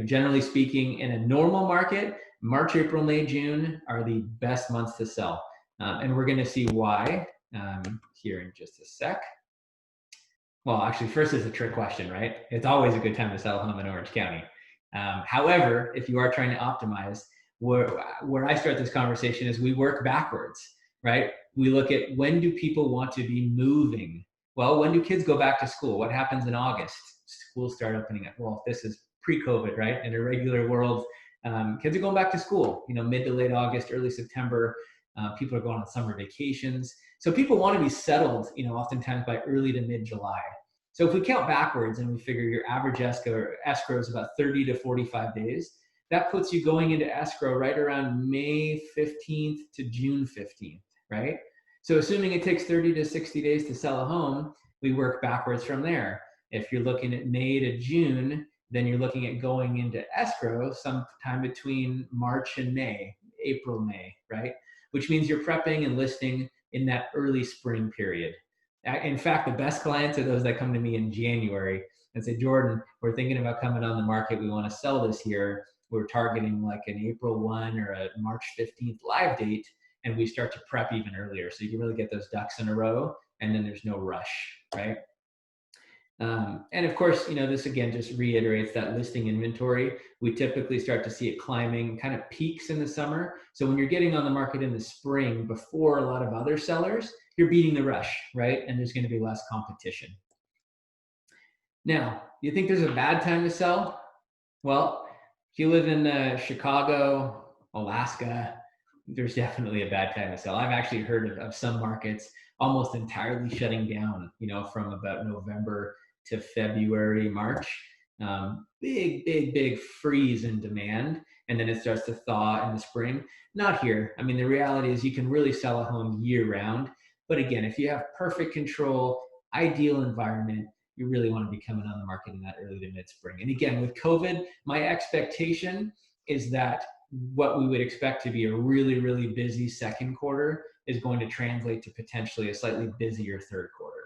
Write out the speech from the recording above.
generally speaking, in a normal market, March, April, May, June are the best months to sell. And we're going to see why here in just a sec. Well, actually, first is a trick question, right? It's always a good time to sell a home in Orange County. However, if you are trying to optimize, where I start this conversation is we work backwards, right? We look at when do people want to be moving? Well, when do kids go back to school? What happens in August? Schools start opening up. Well, this is pre-COVID, right? In a regular world, kids are going back to school, mid to late August, early September. People are going on summer vacations. So people want to be settled, oftentimes by early to mid-July. So if we count backwards and we figure your average escrow is about 30 to 45 days, that puts you going into escrow right around May 15th to June 15th, right? So assuming it takes 30 to 60 days to sell a home, we work backwards from there. If you're looking at May to June, then you're looking at going into escrow sometime between March and May, April, May, right? Which means you're prepping and listing in that early spring period. In fact, the best clients are those that come to me in January and say, Jordan, we're thinking about coming on the market. We want to sell this year. We're targeting like an April 1 or a March 15th live date. And we start to prep even earlier. So you can really get those ducks in a row and then there's no rush, right? And of course, this again just reiterates that listing inventory. We typically start to see it climbing, kind of peaks in the summer. So when you're getting on the market in the spring before a lot of other sellers, you're beating the rush, right? And there's going to be less competition. Now, you think there's a bad time to sell? Well, if you live in Chicago, Alaska, there's definitely a bad time to sell. I've actually heard of some markets almost entirely shutting down, from about November to February, March. Big freeze in demand. And then it starts to thaw in the spring. Not here. I mean, the reality is you can really sell a home year round. But again, if you have perfect control, ideal environment, you really want to be coming on the market in that early to mid spring. And again, with COVID, my expectation is that what we would expect to be a really busy second quarter is going to translate to potentially a slightly busier third quarter.